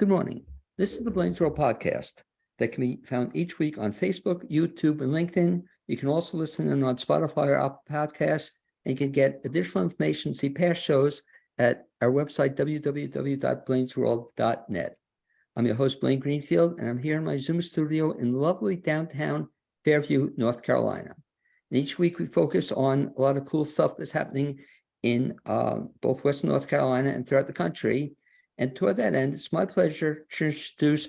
Good morning. This is the BLAINESWORLD podcast that can be found each week on Facebook, YouTube, and LinkedIn. You can also listen in on Spotify or Apple Podcasts, and you can get additional information, see past shows at our website, www.blainesworld.net. I'm your host, Blaine Greenfield, and I'm here in my Zoom studio in lovely downtown Fairview, North Carolina. And each week we focus on a lot of cool stuff that's happening in both Western North Carolina and throughout the country. And toward that end, it's my pleasure to introduce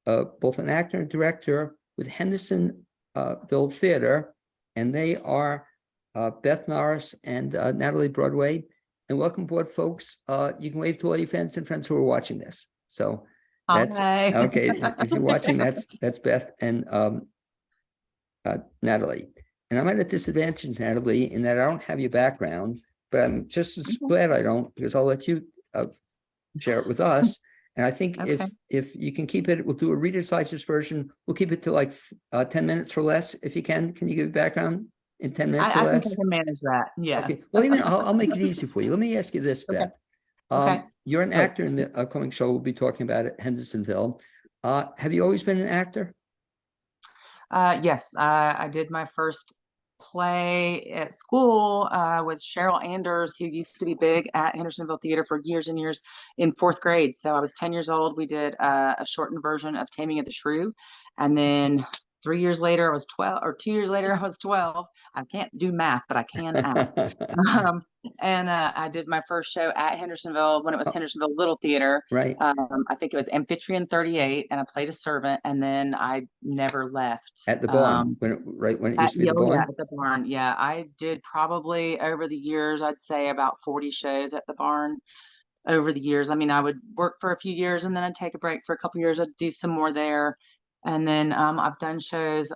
both an actor and director with Hendersonville Theater, and they are Beth Norris and Natalie Broadway. And welcome aboard, folks. You can wave to all your fans and friends who are watching this. So that's okay. If you're watching, that's Beth and Natalie. And I'm at a disadvantage, Natalie, in that I don't have your background, but I'm just as glad I don't, because I'll let you share it with us. And I think if you can keep it, we'll do a Reader's Digest version. We'll keep it to like 10 minutes or less, if you can. Can you give a background in 10 minutes or less? I think I can manage that. Yeah. Okay. Well, even I'll make it easy for you. Let me ask you this, Beth. You're an actor in the upcoming show we'll be talking about at Hendersonville. Have you always been an actor? Yes, I did my first play at school with Cheryl Anders, who used to be big at Hendersonville Theater for years and years, in 4th grade. So I was 10 years old. We did a shortened version of Taming of the Shrew. And then 3 years later, I was 12, or 2 years later, I was 12. I can't do math, but I can act. And I did my first show at Hendersonville when it was Hendersonville Little Theater. Right. I think it was Amphitryon 38, and I played a servant, and then I never left. At the barn, when it used to be the barn? Yeah, at the barn. Yeah, I did probably over the years, I'd say about 40 shows at the barn over the years. I mean, I would work for a few years, and then I'd take a break for a couple of years. I'd do some more there. And then I've done shows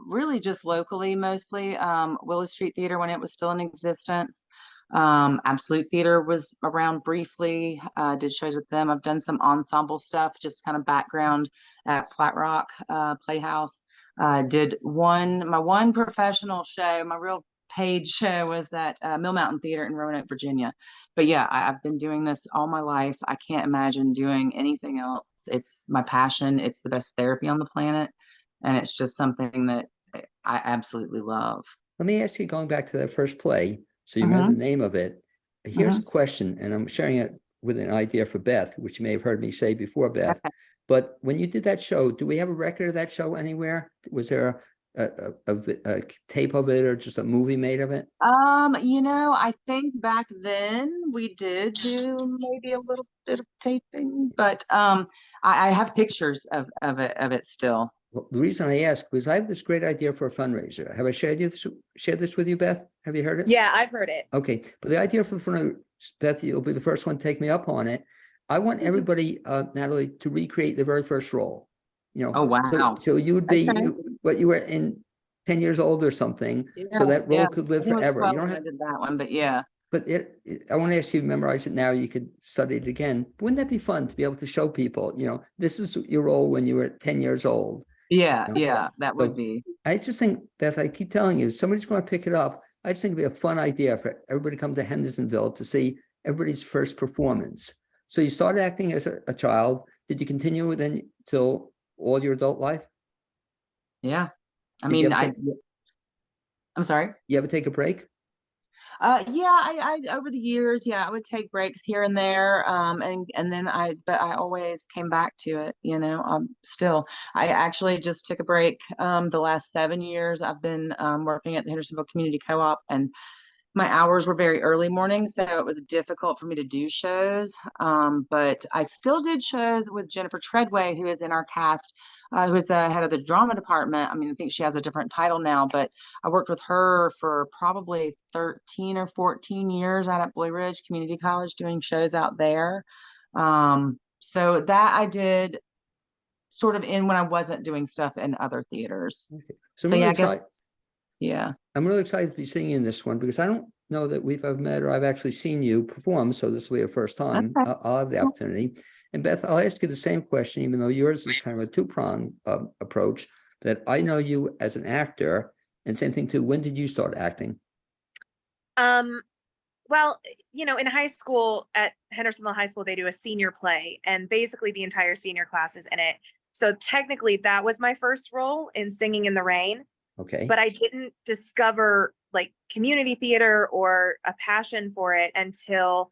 really just locally, mostly. Willow Street Theater when it was still in existence. Absolute Theater was around briefly. Did shows with them. I've done some ensemble stuff, just kind of background at Flat Rock Playhouse. Did my one professional show, my real paid show was at Mill Mountain Theater in Roanoke, Virginia. But yeah, I've been doing this all my life. I can't imagine doing anything else. It's my passion. It's the best therapy on the planet. And it's just something that I absolutely love. Let me ask you, going back to that first play, so you remember the name of it. Here's a question, and I'm sharing it with an idea for Beth, which you may have heard me say before, Beth. Okay. But when you did that show, do we have a record of that show anywhere? Was there a tape of it, or just a movie made of it? I think back then we did do maybe a little bit of taping, but I have pictures of it still. Well, the reason I ask was I have this great idea for a fundraiser. Have I shared this with you, Beth? Have you heard it? Yeah, I've heard it. Okay, but the idea for the fundraiser, Beth, you'll be the first one to take me up on it. I want everybody, Natalie, to recreate the very first role. Oh wow! So you would be what you were in 10 years old or something, so that role could live forever. You don't have to that one, but yeah. But I want to ask you to memorize it now. You could study it again. Wouldn't that be fun to be able to show people? This is your role when you were 10 years old. Yeah, that would be. I just think, Beth, I keep telling you, somebody's going to pick it up. I just think it'd be a fun idea for everybody to come to Hendersonville to see everybody's first performance. So you started acting as a child. Did you continue then till all your adult life? Yeah. I'm sorry. You ever take a break? I over the years, I would take breaks here and there. And then but I always came back to it, still. I actually just took a break. The last 7 years I've been working at the Hendersonville Community Co-op, and my hours were very early morning, so it was difficult for me to do shows. But I still did shows with Jennifer Treadway, who is in our cast, who is the head of the drama department. I mean, I think she has a different title now, but I worked with her for probably 13 or 14 years out at Blue Ridge Community College doing shows out there. So that I did sort of when I wasn't doing stuff in other theaters. Okay. So really I guess. Yeah. I'm really excited to be seeing you in this one, because I don't know that we've ever met or I've actually seen you perform. So this will be a first time. Okay. I'll have the opportunity. And Beth, I'll ask you the same question, even though yours is kind of a two-pronged approach, that I know you as an actor, and same thing too. When did you start acting? Well, in high school at Hendersonville High School, they do a senior play, and basically the entire senior class is in it. So technically, that was my first role in Singing in the Rain, Okay. but I didn't discover like community theater or a passion for it until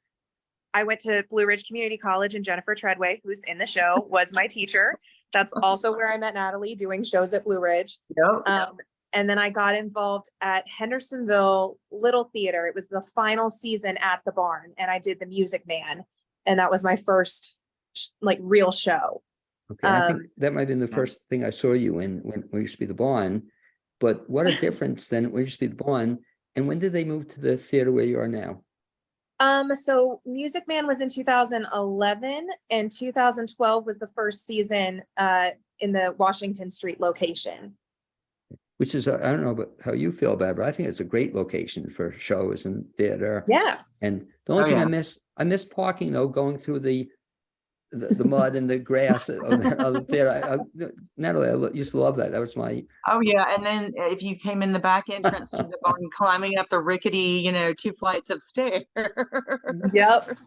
I went to Blue Ridge Community College, and Jennifer Treadway, who's in the show, was my teacher. That's also where I met Natalie, doing shows at Blue Ridge. Yep. And then I got involved at Hendersonville Little Theater. It was the final season at the Barn, and I did The Music Man, and that was my first like real show. Okay, I think that might have been the first thing I saw you in when we used to be the Barn. But what a difference then when you used to be the Barn. And when did they move to the theater where you are now? So Music Man was in 2011, and 2012 was the first season in the Washington Street location. Which is, I don't know about how you feel about it, but I think it's a great location for shows and theater. Yeah. And the only thing I miss parking though, going through the mud and the grass of the theater. Natalie, I used to love that. That was my. Oh yeah, and then if you came in the back entrance to the barn, climbing up the rickety, 2 flights of stairs. Yep.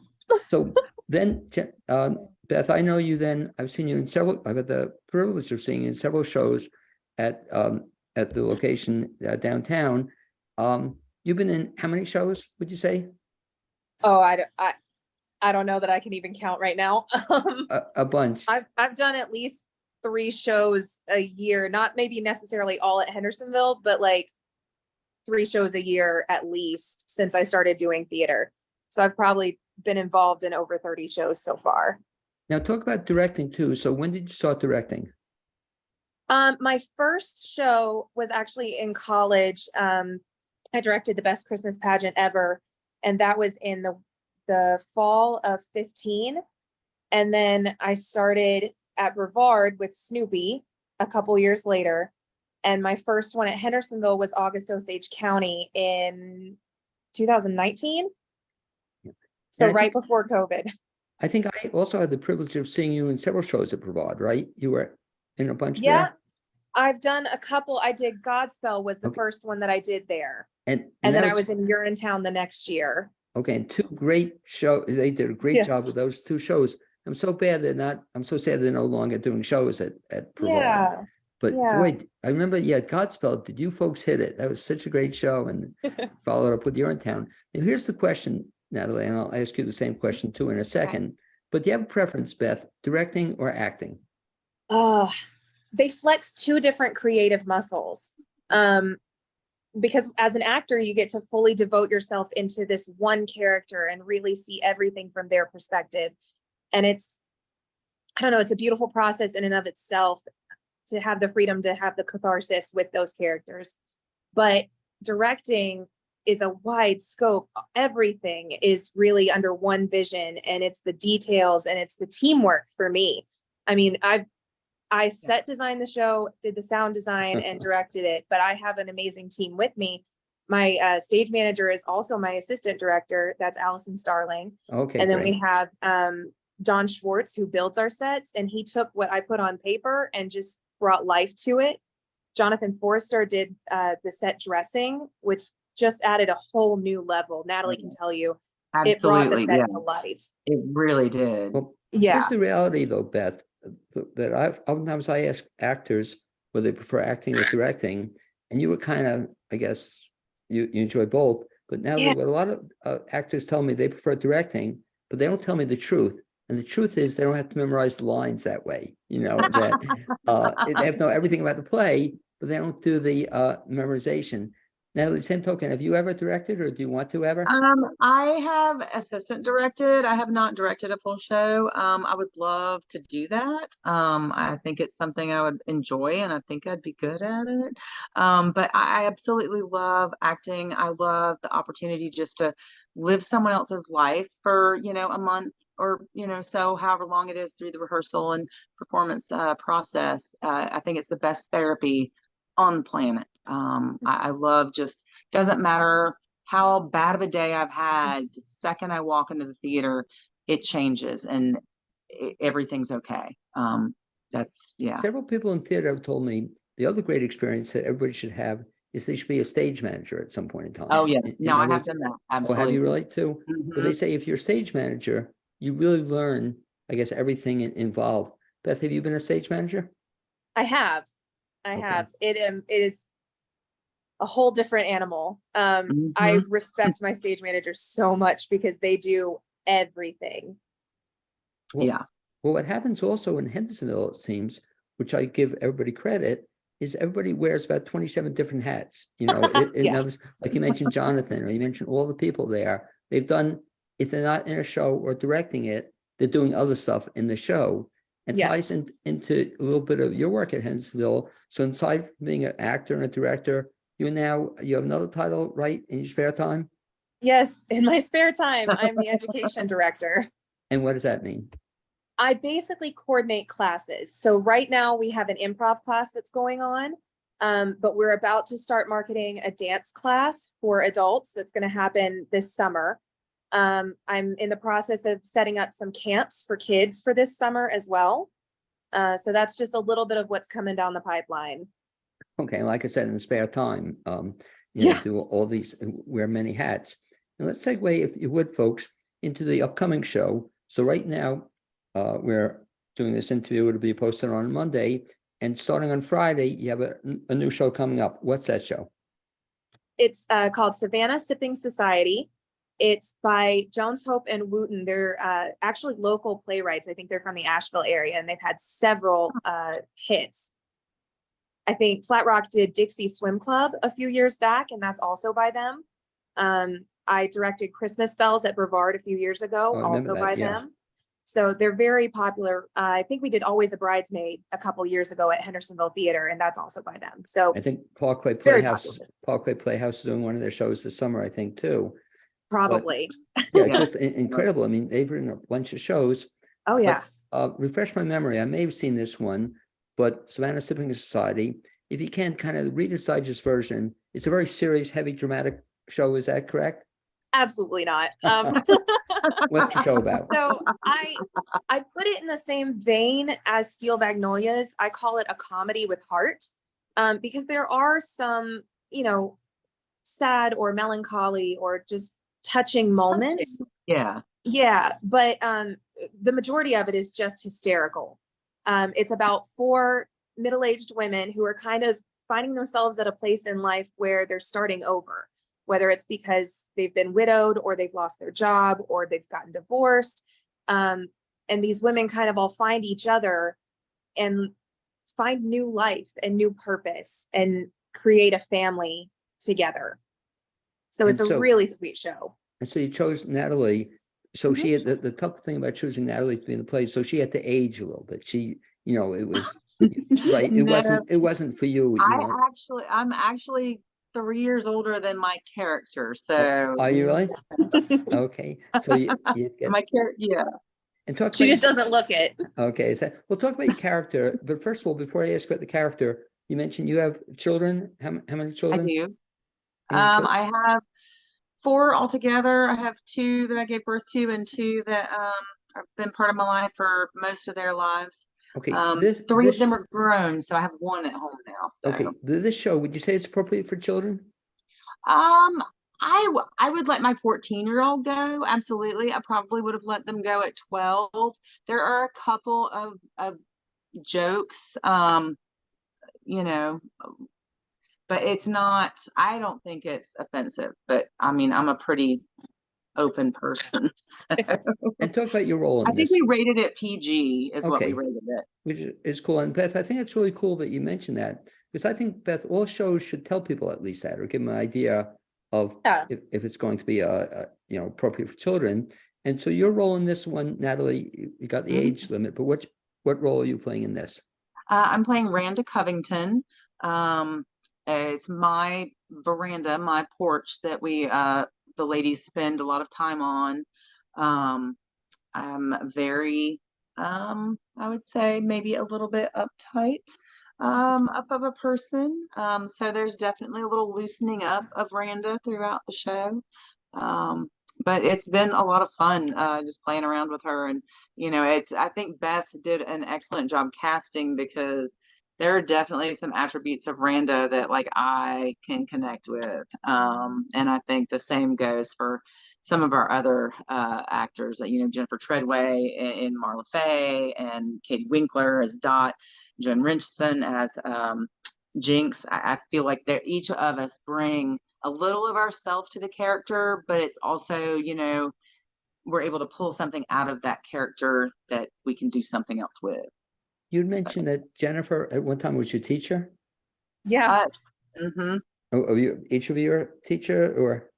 So then, Beth, I know you. Then I've seen you in several. I've had the privilege of seeing you in several shows at the location downtown. You've been in how many shows, would you say? Oh, I don't know that I can even count right now. A bunch. I've done at least 3 shows a year, not maybe necessarily all at Hendersonville, but like 3 shows a year at least since I started doing theater. So I've probably been involved in over 30 shows so far. Now talk about directing too. So when did you start directing? My first show was actually in college. I directed the best Christmas pageant ever, and that was in the fall of 15. And then I started at Brevard with Snoopy a couple years later. And my first one at Hendersonville was August Osage County in 2019. So right before COVID. I think I also had the privilege of seeing you in several shows at Brevard, right? You were in a bunch Yeah, there? I've done a couple. I did Godspell was the first one that I did there. And then I was in Urinetown the next year. Okay, and 2 great shows. They did a great job with those 2 shows. I'm so sad they're no longer doing shows at Brevard. Yeah. But boy, I remember, Godspell, did you folks hit it? That was such a great show, and followed up with Urinetown. And here's the question, Natalie, and I'll ask you the same question too in a second. But do you have a preference, Beth, directing or acting? They flex 2 different creative muscles. Because as an actor, you get to fully devote yourself into this one character and really see everything from their perspective. And it's a beautiful process in and of itself to have the freedom to have the catharsis with those characters. But directing is a wide scope. Everything is really under one vision, and it's the details and it's the teamwork for me. I mean, I set designed the show, did the sound design, and directed it, but I have an amazing team with me. My stage manager is also my assistant director. That's Allison Starling. Okay. And then we have Don Schwartz, who builds our sets, and he took what I put on paper and just brought life to it. Jonathan Forrester did the set dressing, which just added a whole new level. Natalie can tell you. Absolutely. It brought the set to life. It really did. Well, here's the reality though, Beth, that oftentimes I ask actors whether they prefer acting or directing, and you were kind of, I guess, you enjoy both. But now a lot of actors tell me they prefer directing, but they don't tell me the truth. And the truth is they don't have to memorize the lines that way. That they have to know everything about the play, but they don't do the memorization. Now, the same token, have you ever directed, or do you want to ever? I have assistant directed. I have not directed a full show. I would love to do that. I think it's something I would enjoy, and I think I'd be good at it. But I absolutely love acting. I love the opportunity just to live someone else's life for, a month or, so however long it is through the rehearsal and performance process. I think it's the best therapy on the planet. I love doesn't matter how bad of a day I've had, the second I walk into the theater, it changes and everything's okay. Several people in theater have told me the other great experience that everybody should have is they should be a stage manager at some point in time. Oh, yeah. In No, I other have words, done that. oh, have Absolutely. you really too? But they Mhm. say if you're a stage manager, you really learn, I guess, everything involved. Beth, have you been a stage manager? I have. I Okay. have. It is a whole different animal. I Mhm. respect my stage managers so much because they do everything. Well, Yeah. well, what happens also in Hendersonville, it seems, which I give everybody credit, is everybody wears about 27 different hats. You know, in Yeah. others, like you mentioned Jonathan, or you mentioned all the people there. They've done, if they're not in a show or directing it, they're doing other stuff in the show. And ties Yes. into a little bit of your work at Hendersonville. So aside from being an actor and a director, you have another title, right, in your spare time? Yes. In my spare time, I'm the education director. And what does that mean? I basically coordinate classes. So right now we have an improv class that's going on, but we're about to start marketing a dance class for adults that's going to happen this summer. I'm in the process of setting up some camps for kids for this summer as well. So that's just a little bit of what's coming down the pipeline. Okay, like I said, in the spare time, Yeah. do all these, wear many hats. And let's segue, if you would, folks, into the upcoming show. So right now, we're doing this interview. It'll be posted on Monday, and starting on Friday, you have a new show coming up. What's that show? It's called Savannah Sipping Society. It's by Jones, Hope, and Wooten. They're actually local playwrights. I think they're from the Asheville area, and they've had several hits. I think Flat Rock did Dixie Swim Club a few years back, and that's also by them. I directed Christmas Bells at Brevard a few years ago, Oh, I remember also that, by yeah. them. So they're very popular. I think we did Always a Bridesmaid a couple years ago at Hendersonville Theater, and that's also by them. So I think Parkway very Playhouse is doing one of their shows this summer, I think, too. probably. Yeah, Yeah. just incredible. I mean, they've written a bunch of shows. Oh, yeah. Refresh my memory. I may have seen this one, but Savannah Sipping Society, if you can kind of read a digest version, it's a very serious, heavy, dramatic show. Is that correct? Absolutely not. What's the show about? So I put it in the same vein as Steel Magnolias. I call it a comedy with heart, because there are some, sad or melancholy or just touching moments. Yeah. Yeah, but the majority of it is just hysterical. It's about 4 middle-aged women who are kind of finding themselves at a place in life where they're starting over, whether it's because they've been widowed or they've lost their job or they've gotten divorced. And these women kind of all find each other and find new life and new purpose and create a family together. So it's And a really sweet show. And so you chose Natalie. So she had the tough thing about choosing Natalie to be in the play. So she had to age a little bit. She, it was right. It No. wasn't for you. I'm actually 3 years older than my character. So Are you really? Okay. So you get my character, yeah. and talk. She about just doesn't look it. Okay. So we'll talk about your character. But first of all, before I ask about the character, you mentioned you have children. How many I children? do. Any children? I have 4 altogether. I have 2 that I gave birth to and 2 that have been part of my life for most of their lives. Okay. 3 of them are grown, so I have 1 at home now. So. Okay. This show, would you say it's appropriate for children? I would let my 14-year-old go. Absolutely. I probably would have let them go at 12. There are a couple of jokes, but it's not, I don't think it's offensive, but I mean, I'm a pretty open person. So. And talk about your role in I think this. we rated it PG is what we Okay. rated it. Which is cool. And Beth, I think it's really cool that you mentioned that, because I think, Beth, all shows should tell people at least that, or give them an idea of if it's going to be appropriate for children. And so your role in this one, Natalie, you got the age limit, but what role are you playing in this? I'm playing Randa Covington. It's my veranda, my porch that the ladies spend a lot of time on. I'm very, I would say maybe a little bit uptight, up of a person. So there's definitely a little loosening up of Randa throughout the show. But it's been a lot of fun, just playing around with her. And, I think Beth did an excellent job casting, because there are definitely some attributes of Randa that like I can connect with. And I think the same goes for some of our other actors, you know, Jennifer Treadway in Marla Faye, and Katie Winkler as Dot, Joan Richardson as Jinx. I feel like they're each of us bring a little of ourselves to the character, but it's also, you know, we're able to pull something out of that character that we can do something else with. You'd mentioned that Jennifer at one time was your teacher. Yeah. Mhm. Oh, you, each of you are a teacher, or?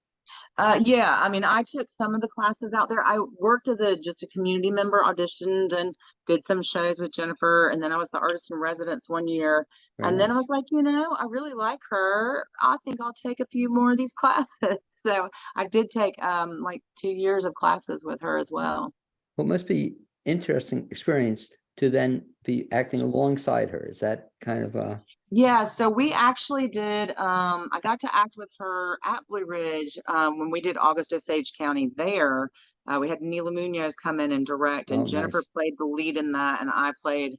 Yeah, I mean, I took some of the classes out there. I worked as just a community member, auditioned and did some shows with Jennifer, and then I was the artist in residence one year. Very And then I nice. was like, you know, I really like her. I think I'll take a few more of these classes. So I did take like 2 years of classes with her as well. Well, it must be interesting experience to then be acting alongside her. Is that kind of Yeah, so we actually did, I got to act with her at Blue Ridge when we did August Osage County there. We had Neela Munoz come in and direct, and oh, Jennifer nice. played the lead in that, and I played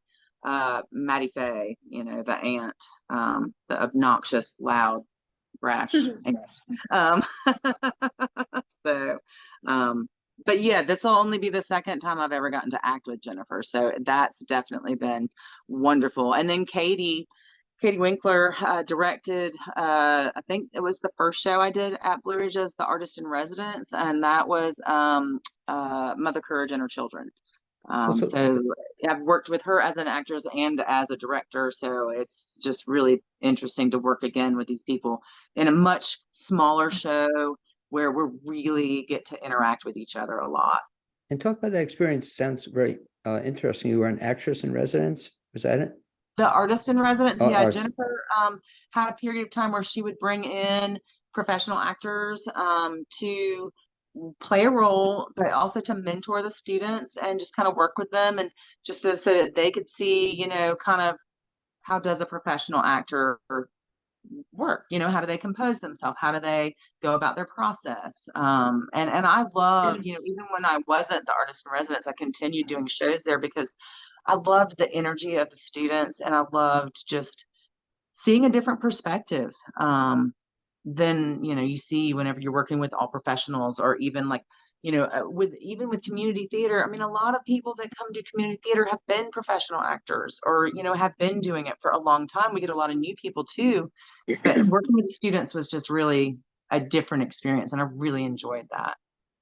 Maddie Faye, you know, the aunt, the obnoxious, loud, brash aunt. Um, so, but yeah, this will only be the second time I've ever gotten to act with Jennifer, so that's definitely been wonderful. And then Katie Winkler directed, I think it was the first show I did at Blue Ridge as the artist in residence, and that was Mother Courage and Her Children. Also, So I've worked with her as an actress and as a director, so it's just really interesting to work again with these people in a much smaller show where we really get to interact with each other a lot. and talk about that experience. Sounds very interesting. You were an actress in residence. Was that it? The artist in residence, yeah, Art. Jennifer had a period of time where she would bring in professional actors to play a role, but also to mentor the students and just kind of work with them, and just so that they could see, you know, kind of how does a professional actor work, you know, how do they compose themselves, how do they go about their process. And I love, you know, even when I wasn't the artist in residence, I continued doing shows there because I loved the energy of the students, and I loved just seeing a different perspective than, you know, you see whenever you're working with all professionals, or even like, you know, with community theater. I mean, a lot of people that come to community theater have been professional actors, or, you know, have been doing it for a long time. We get a lot of new people too, but working with students was just really a different experience, and I really enjoyed that.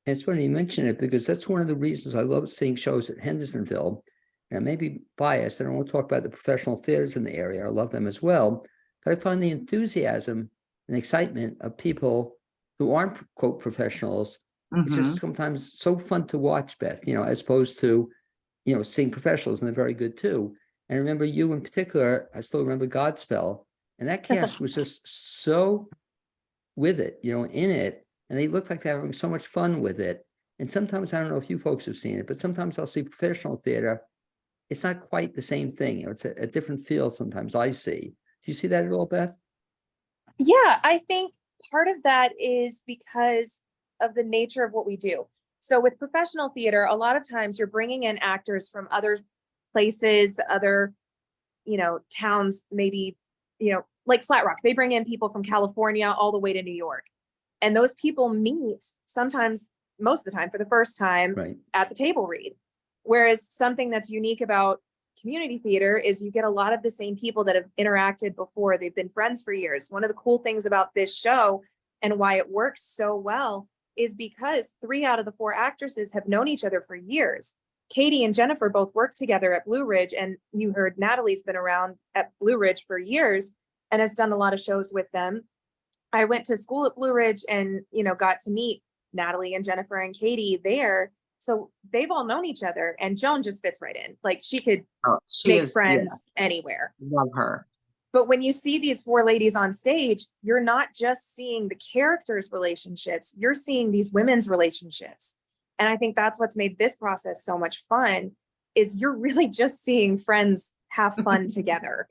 And it's funny you mention it, because that's one of the reasons I love seeing shows at Hendersonville. And I may be biased, and I won't talk about the professional theaters in the area. I love them as well. But I find the enthusiasm and excitement of people who aren't, quote, professionals. It's just sometimes so fun to watch, Beth, you know, as opposed to, you know, seeing professionals, and they're very good too. And I remember you in particular, I still remember Godspell, and that cast was just so with it, you know, in it. And they look like they're having so much fun with it. And sometimes, I don't know if you folks have seen it, but sometimes I'll see professional theater. It's not quite the same thing. You know, it's a different feel sometimes I see. Do you see that at all, Beth? Yeah, I think part of that is because of the nature of what we do. So with professional theater, a lot of times you're bringing in actors from other places, other, you know, towns, maybe, you know, like Flat Rock, they bring in people from California all the way to New York. And those people meet sometimes, most of the time, for the first time Right. at the table read. Whereas something that's unique about community theater is you get a lot of the same people that have interacted before. They've been friends for years. One of the cool things about this show and why it works so well is because 3 out of the 4 actresses have known each other for years. Katie and Jennifer both worked together at Blue Ridge, and you heard Natalie's been around at Blue Ridge for years and has done a lot of shows with them. I went to school at Blue Ridge and, you know, got to meet Natalie and Jennifer and Katie there. So they've all known each other, and Joan just fits right in. Like, she could make friends anywhere. Love her. But when you see these 4 ladies on stage, you're not just seeing the characters' relationships, you're seeing these women's relationships. And I think that's what's made this process so much fun, is you're really just seeing friends have fun together.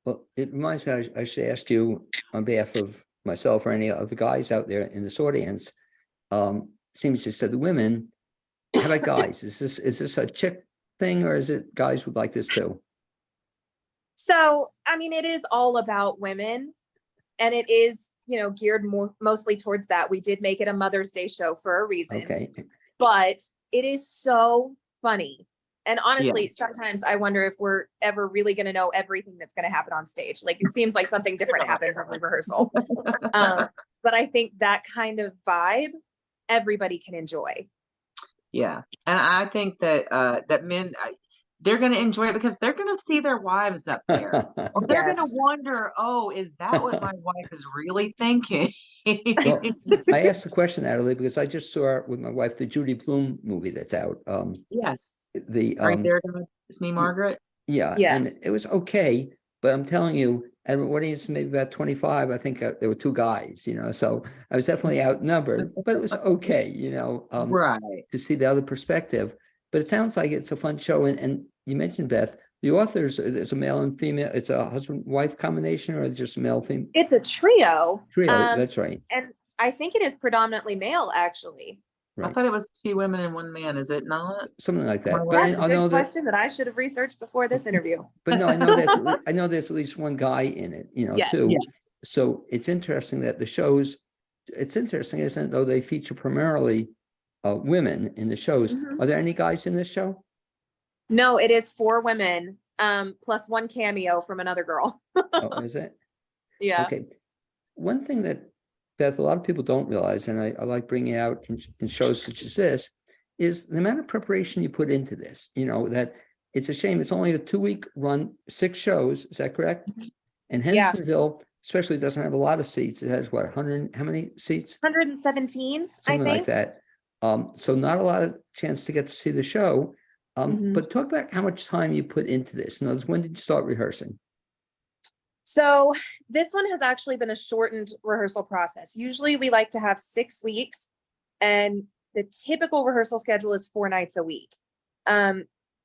Well, it reminds me, I should ask you on behalf of myself or any of the guys out there in this audience. Seems you said the women. How about guys? Is this a chick thing, or is it guys would like this too? So, I mean, it is all about women, and it is, geared mostly towards that. We did make it a Mother's Day show for a reason, Okay. but it is so funny. And Yeah. honestly, sometimes I wonder if we're ever really going to know everything that's going to happen on stage. Like, it seems like something different happens every rehearsal. But I think that kind of vibe, everybody can enjoy. Yeah. And I think that that men, they're going to enjoy it because they're going to see their wives up there. Or they're going to Yes. wonder, oh, is that what my wife is really thinking? Well, I asked the question, Natalie, because I just saw with my wife the Judy Blume movie that's out. Yes. The Right there, it's me, Margaret. Yeah, Yeah. and it was okay, but I'm telling you, at an audience maybe about 25, I think there were two guys, so I was definitely outnumbered, but it was okay, Right. to see the other perspective. But it sounds like it's a fun show, and you mentioned, Beth, the authors, it's a male and female, it's a husband-wife combination, or just male-female? It's a trio. Trio, that's right. And I think it is predominantly male, actually. I Right. thought it was 2 women and 1 man. Is it not? Something like that. Well, But That's a I know good that, question that I should have researched before this interview. but no, I know there's at least one guy in it, Yes. too. Yeah. So it's interesting that the shows, it's interesting, isn't it, though they feature primarily women in the shows. Mhm. Are there any guys in this show? No, it is 4 women, plus 1 cameo from another girl. Oh, is it? Yeah. Okay. One thing that, Beth, a lot of people don't realize, and I like bringing out in shows such as this, is the amount of preparation you put into this. That it's a shame. It's only a 2-week run, 6 shows. Is that correct? And Yeah. Hendersonville especially doesn't have a lot of seats. It has what, 100, how many seats? 117, Something I like think. that. So not a lot of chance to get to see the show. Mhm. But talk about how much time you put into this. In other words, when did you start rehearsing? So this one has actually been a shortened rehearsal process. Usually we like to have 6 weeks, and the typical rehearsal schedule is 4 nights a week.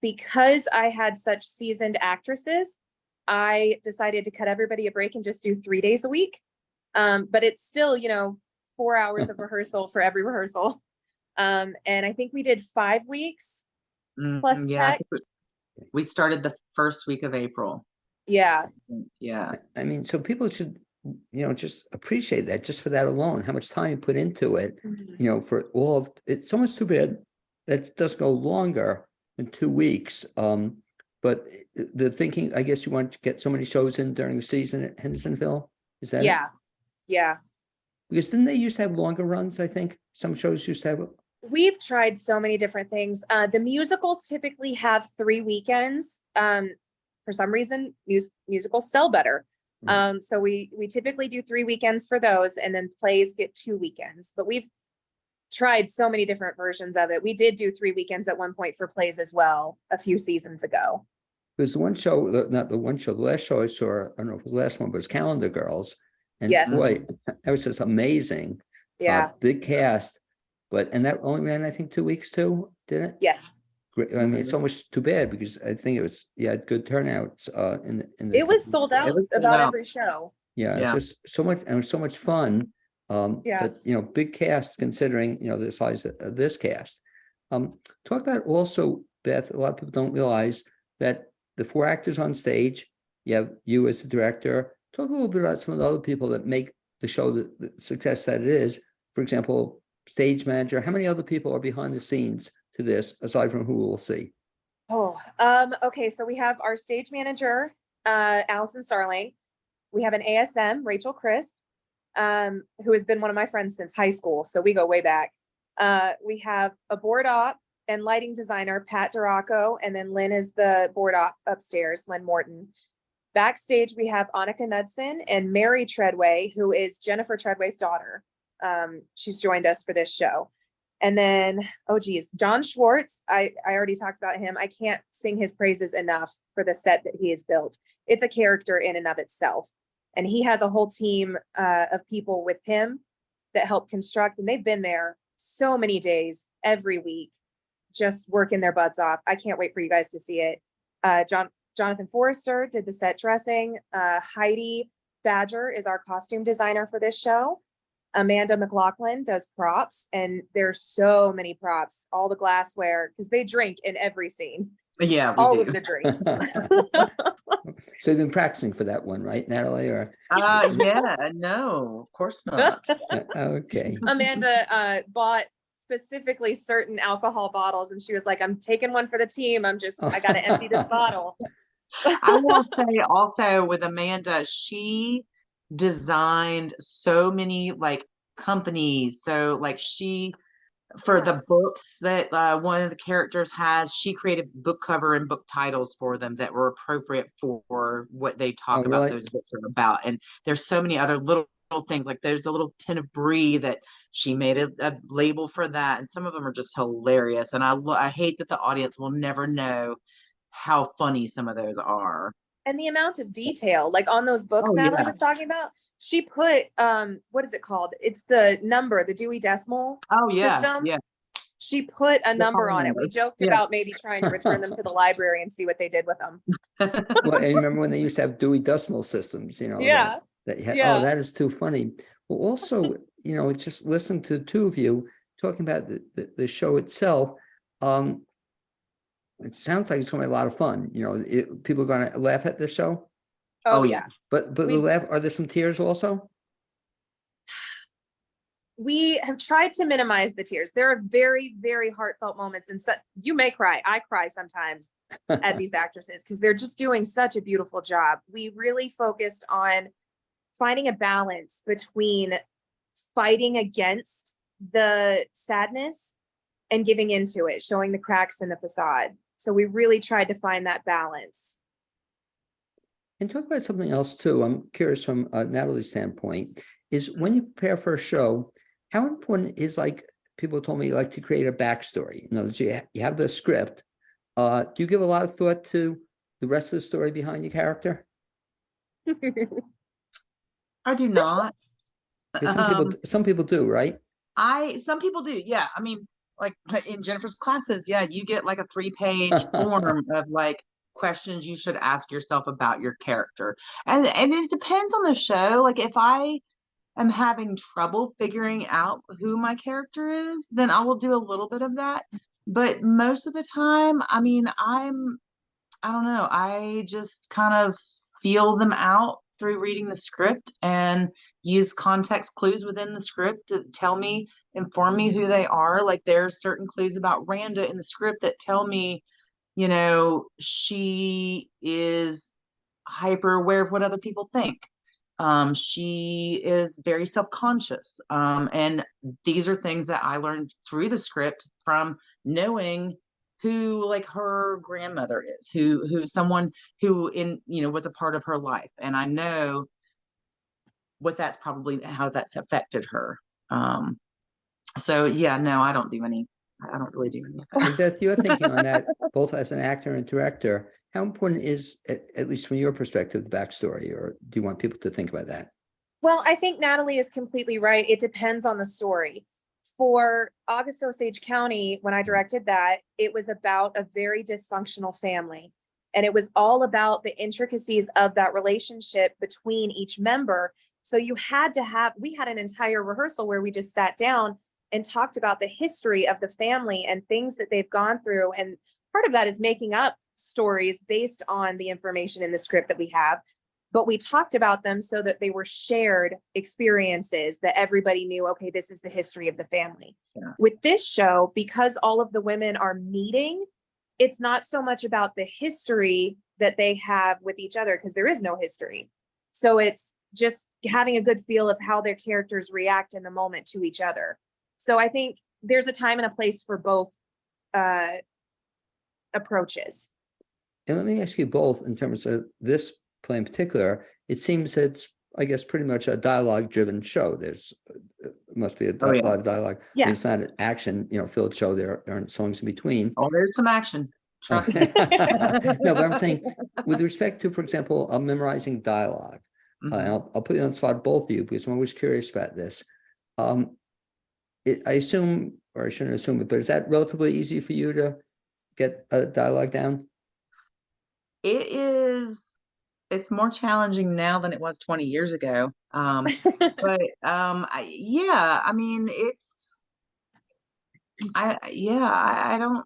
Because I had such seasoned actresses, I decided to cut everybody a break and just do 3 days a week. But it's still, 4 hours of rehearsal for every rehearsal. And I think we did 5 weeks plus Yeah, I tech. think we started the first week of April. Yeah. Yeah. I mean, so people should, just appreciate that just for that alone, how much time you put into it, Mhm. for all of, it's almost too bad that it does go longer than 2 weeks. But the thinking, I guess you want to get so many shows in during the season at Hendersonville, is that it? Yeah. Yeah. Because didn't they used to have longer runs, I think? Some shows used to have, We've tried so many different things. The musicals typically have 3 weekends. For some reason, musicals sell better. Right. So we typically do 3 weekends for those, and then plays get 2 weekends. But we've tried so many different versions of it. We did do 3 weekends at one point for plays as well a few seasons ago. there's one show, not the one show, the last show I saw, I don't know if it was the last one, but it was Calendar Girls. And Yes. boy, that was just amazing. Yeah. Big cast, and that only ran, I think, 2 weeks too, didn't it? Yes. Great. I mean, it's so much too bad because I think it was, good turnouts in the. It was sold out was sold about out. every show. Yeah, it's Yeah. just so much, and it was so much fun. Yeah. But big cast considering, the size of this cast. Talk about also, Beth, a lot of people don't realize that the 4 actors on stage, you have you as the director. Talk a little bit about some of the other people that make the show the success that it is. For example, stage manager. How many other people are behind the scenes to this, aside from who we'll see? Oh, okay. So we have our stage manager, Allison Starling. We have an ASM, Rachel Crisp, who has been one of my friends since high school. So we go way back. We have a board op and lighting designer, Pat Duraco, and then Lynn is the board op upstairs, Lynn Morton. Backstage, we have Annika Knudsen and Mary Treadway, who is Jennifer Treadway's daughter. She's joined us for this show. And then, John Schwartz, I already talked about him. I can't sing his praises enough for the set that he has built. It's a character in and of itself. And he has a whole team of people with him that help construct, and they've been there so many days, every week, just working their butts off. I can't wait for you guys to see it. Jonathan Forrester did the set dressing. Heidi Badger is our costume designer for this show. Amanda McLaughlin does props, and there's so many props, all the glassware, because they drink in every scene. Yeah, we All do. of the drinks. So you've been practicing for that one, right, Natalie? Or Yeah, no, of course not. okay. Amanda bought specifically certain alcohol bottles, and she was like, I'm taking one for the team. I got to empty this bottle. I will say also with Amanda, she designed so many like companies. So like for the books that one of the characters has, she created book cover and book titles for them that were appropriate for what they talk about Really? those books are about. And there's so many other little things, like there's a little tin of brie that she made a label for that, and some of them are just hilarious. And I hate that the audience will never know how funny some of those are. And the amount of detail, like on those books Oh, Natalie yeah. was talking about, she put what is it called? It's the number, the Dewey Decimal Oh, yeah, system. yeah. She put a number on it. We numbers. joked Yeah. about maybe trying to return them to the library and see what they did with them. Well, and remember when they used to have Dewey Decimal Systems, Yeah. that you had, Yeah. oh, that is too funny. Well, also, just listen to the two of you talking about the show itself. It sounds like it's going to be a lot of fun. People are going to laugh at this show. Oh, Oh, yeah. But the laugh, are there some tears also? We have tried to minimize the tears. There are very, very heartfelt moments, and you may cry. I cry sometimes at these actresses because they're just doing such a beautiful job. We really focused on finding a balance between fighting against the sadness and giving into it, showing the cracks in the facade. So we really tried to find that balance. And talk about something else too. I'm curious from Natalie's standpoint, is when you prepare for a show, how important is, like people told me, like to create a backstory? In other words, you have the script. Do you give a lot of thought to the rest of the story behind your character? I do not. Because some people do, right? Some people do, yeah. I mean, like in Jennifer's classes, yeah, you get like a 3-page form of like questions you should ask yourself about your character. And it depends on the show. Like if I am having trouble figuring out who my character is, then I will do a little bit of that. But most of the time, I mean, I don't know, I just kind of feel them out through reading the script and use context clues within the script to inform me who they are. Like there are certain clues about Randa in the script that tell me, she is hyper aware of what other people think. She is very self-conscious. And these are things that I learned through the script from knowing who like her grandmother is, who's someone who was a part of her life. And I know how that's affected her. So yeah, no, I don't really do any of that. And Beth, you're thinking on that, both as an actor and director, how important is, at least from your perspective, the backstory, or do you want people to think about that? Well, I think Natalie is completely right. It depends on the story. For August Osage County, when I directed that, it was about a very dysfunctional family. And it was all about the intricacies of that relationship between each member. So we had an entire rehearsal where we just sat down and talked about the history of the family and things that they've gone through. And part of that is making up stories based on the information in the script that we have. But we talked about them so that they were shared experiences that everybody knew, okay, this is the history of the family. Yeah. With this show, because all of the women are meeting, it's not so much about the history that they have with each other, because there is no history. So it's just having a good feel of how their characters react in the moment to each other. So I think there's a time and a place for both approaches. And let me ask you both, in terms of this play in particular, it seems it's, I guess, pretty much a dialogue-driven show. There's must be a lot of dialogue. Yeah. It's not an action, filled show. There aren't songs in between. Oh, there's some action. Trust me. No, but I'm saying, with respect to, for example, memorizing dialogue, I'll put you on the spot, both of you, because I'm always curious about this. I assume, or I shouldn't assume it, but is that relatively easy for you to get a dialogue down? It is. It's more challenging now than it was 20 years ago. But I mean, I don't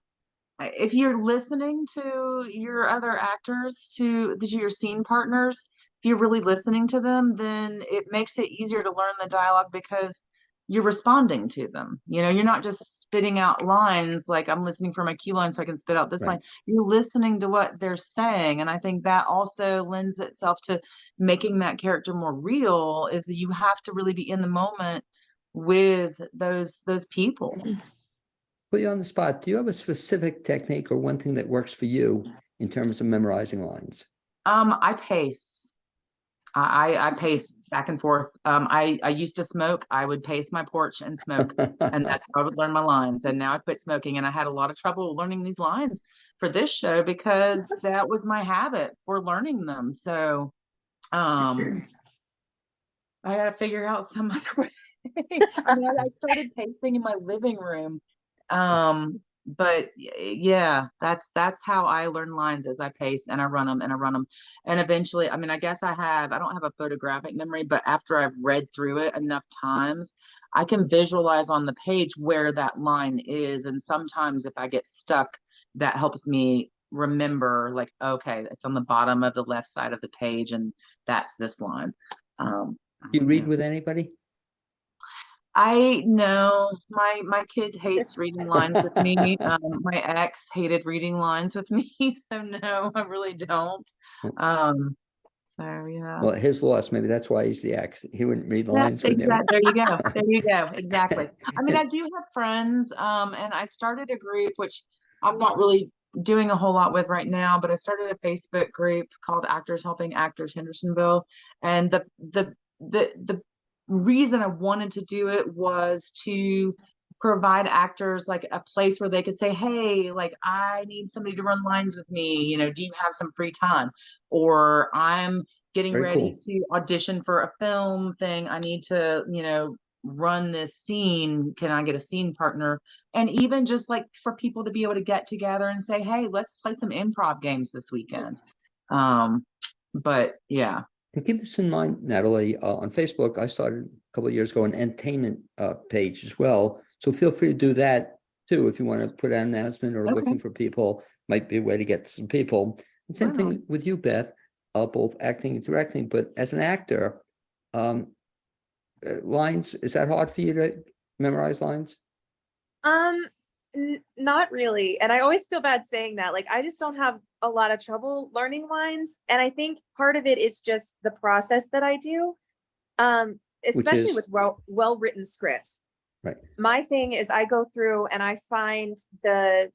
if you're listening to your other actors, to your scene partners, if you're really listening to them, then it makes it easier to learn the dialogue because you're responding to them. You know, you're not just spitting out lines like I'm listening for my cue line so I can spit out this Right. line. You're listening to what they're saying. And I think that also lends itself to making that character more real, is that you have to really be in the moment with those people. Put you on the spot. Do you have a specific technique or one thing that works for you in terms of memorizing lines? I pace. I pace back and forth. I used to smoke. I would pace my porch and smoke, and that's how I would learn my lines. And now I quit smoking, and I had a lot of trouble learning these lines for this show because that was my habit for learning them. So, I had to figure out some other way. I mean, I started pacing in my living room. But yeah, that's how I learn lines, as I pace and I run them and I run them. And eventually, I mean, I guess I don't have a photographic memory, but after I've read through it enough times, I can visualize on the page where that line is. And sometimes if I get stuck, that helps me remember, like, okay, it's on the bottom of the left side of the page and that's this line. Do you read with anybody? I know my kid hates reading lines with me. My ex hated reading lines with me, so no, I really don't. So yeah. Well, his loss, maybe that's why he's the ex. He wouldn't read the lines with you. Exactly. There you go. There you go. Exactly. I mean, I do have friends, and I started a group, which I'm not really doing a whole lot with right now, but I started a Facebook group called Actors Helping Actors Hendersonville. And the reason I wanted to do it was to provide actors like a place where they could say, hey, like, I need somebody to run lines with me. You know, do you have some free time? Or I'm getting Very ready cool. to audition for a film thing. I need to, you know, run this scene. Can I get a scene partner? And even just like for people to be able to get together and say, hey, let's play some improv games this weekend. But yeah. And keep this in mind, Natalie, on Facebook, I started a couple of years ago an entertainment page as well. So feel free to do that too. If you want to put out an announcement or Okay. looking for people, might be a way to get some people. And same thing with you, Beth, both acting and directing, but as an actor, lines, is that hard for you to memorize lines? Not really. And I always feel bad saying that. Like, I just don't have a lot of trouble learning lines. And I think part of it is just the process that I do. Especially with well-written scripts. Right. My thing is I go through and I find the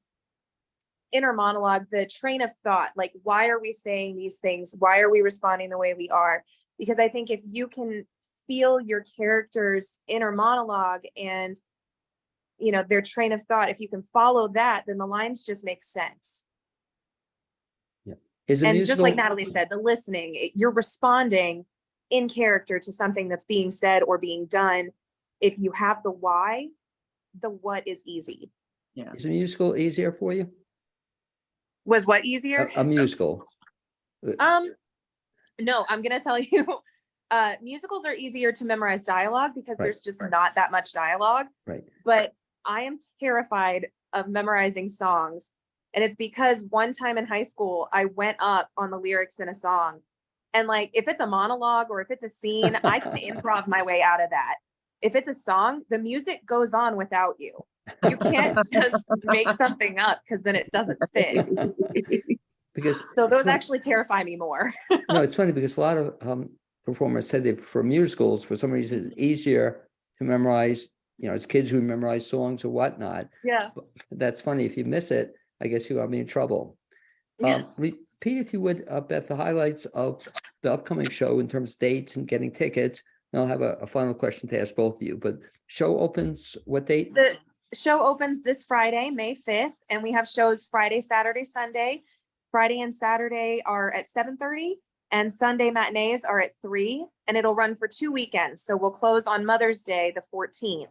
inner monologue, the train of thought, like, why are we saying these things? Why are we responding the way we are? Because I think if you can feel your character's inner monologue and, you know, their train of thought, if you can follow that, then the lines just make sense. Yeah. And just like Natalie said, the listening, you're responding in character to something that's being said or being done. If you have the why, the what is easy. Yeah. Is a musical easier for you? Was what easier? A musical. No, I'm gonna tell you, musicals are easier to memorize dialogue because there's just not that much dialogue. Right. But I am terrified of memorizing songs. And it's because one time in high school, I went up on the lyrics in a song. And like, if it's a monologue or if it's a scene, I can improv my way out of that. If it's a song, the music goes on without you. You can't just make something up because then it doesn't fit. Because so those actually terrify me more. No, it's funny because a lot of performers said they prefer musicals. For some reason, it's easier to memorize, you know, as kids who memorize songs or whatnot. Yeah. But that's funny. If you miss it, I guess you'll be in trouble. Yeah. Repeat, if you would, Beth, the highlights of the upcoming show in terms of dates and getting tickets. And I'll have a final question to ask both of you. But show opens what date? The show opens this Friday, May 5th, and we have shows Friday, Saturday, Sunday. Friday and Saturday are at 7:30, and Sunday matinees are at 3, and it'll run for 2 weekends. So we'll close on Mother's Day, the 14th,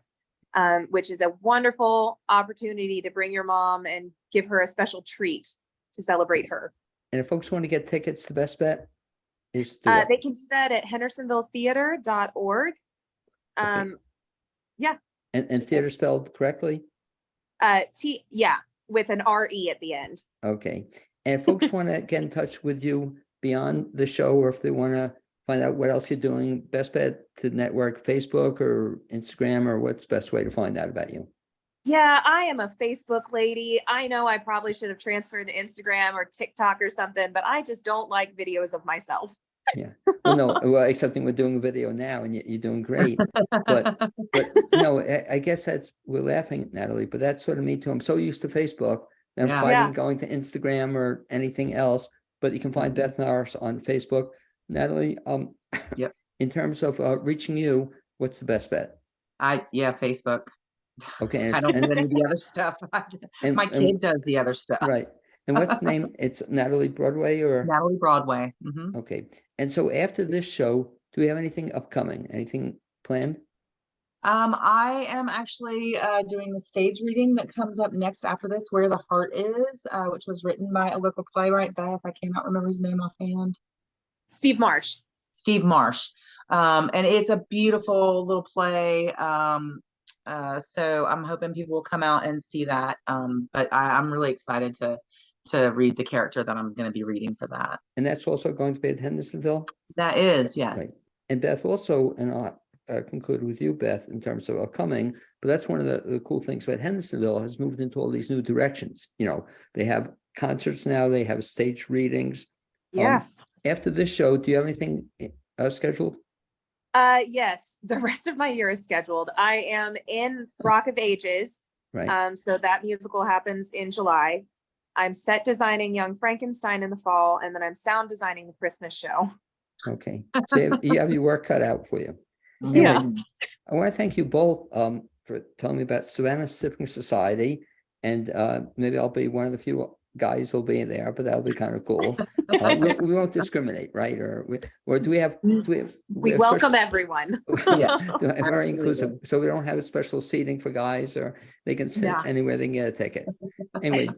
which is a wonderful opportunity to bring your mom and give her a special treat to celebrate her. And if folks want to get tickets, the best bet is they can do that at hendersonvilletheater.org. Okay. Yeah. And theater spelled correctly? Yeah. with an RE at the end. Okay. And if folks want to get in touch with you beyond the show, or if they want to find out what else you're doing, best bet to network, Facebook or Instagram, or what's the best way to find out about you? Yeah, I am a Facebook lady. I know I probably should have transferred to Instagram or TikTok or something, but I just don't like videos of myself. Yeah. Well, no, well, excepting we're doing a video now and you're doing great. But no, I guess we're laughing, Natalie, but that's sort of me too. I'm so used to Facebook that I'm Yeah. fighting going to Instagram or anything else, but you can find Beth Norris on Facebook. Natalie, Yep. in terms of reaching you, what's the best bet? Facebook. Okay. I don't do any of the other stuff. My kid does the other stuff. Right. And what's the name? It's Natalie Broadway or? Natalie Broadway. Okay. And so after this show, do we have anything upcoming? Anything planned? I am actually doing the stage reading that comes up next after this, Where the Heart Is, which was written by a local playwright, Beth. I cannot remember his name offhand. Steve Marsh. Steve Marsh. And it's a beautiful little play. So I'm hoping people will come out and see that. But I'm really excited to read the character that I'm going to be reading for that. And that's also going to be at Hendersonville? That is, yes. Right. And Beth also, and I'll conclude with you, Beth, in terms of upcoming, but that's one of the cool things about Hendersonville has moved into all these new directions. You know, they have concerts now, they have stage readings. Yeah. After this show, do you have anything scheduled? Yes, the rest of my year is scheduled. I am in Rock of Ages. Right. So that musical happens in July. I'm set designing Young Frankenstein in the fall, and then I'm sound designing the Christmas show. Okay. So you have your work cut out for you. Yeah. Anyway, I want to thank you both for telling me about Savannah Sipping Society, and maybe I'll be one of the few guys who'll be in there, but that'll be kind of cool. We won't discriminate, right? Or do we have? We welcome everyone. Yeah, very inclusive. So we don't have a special seating for guys, or they can sit Yeah. anywhere they can get a ticket. Anyway,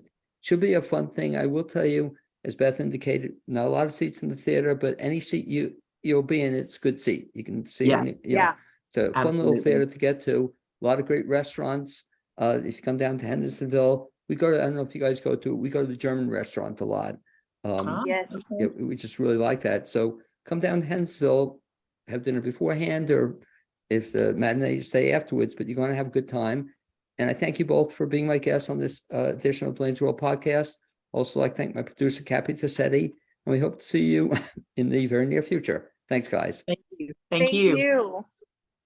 should be a fun thing. I will tell you, as Beth indicated, not a lot of seats in the theater, but any seat you'll be in, it's a good seat. You can see. Yeah. Yeah. It's a fun little Absolutely. theater to get to. A lot of great restaurants. If you come down to Hendersonville, we go to, I don't know if you guys go to, we go to the German restaurant a lot. Yes. Yeah, we just really like that. So come down to Hendersonville, have dinner beforehand, or if the matinee, you stay afterwards, but you're going to have a good time. And I thank you both for being my guests on this edition of Blaine's World podcast. Also, like to thank my producer, Cappy Tassetti, and we hope to see you in the very near future. Thanks, guys. Thank you. Thank you. you.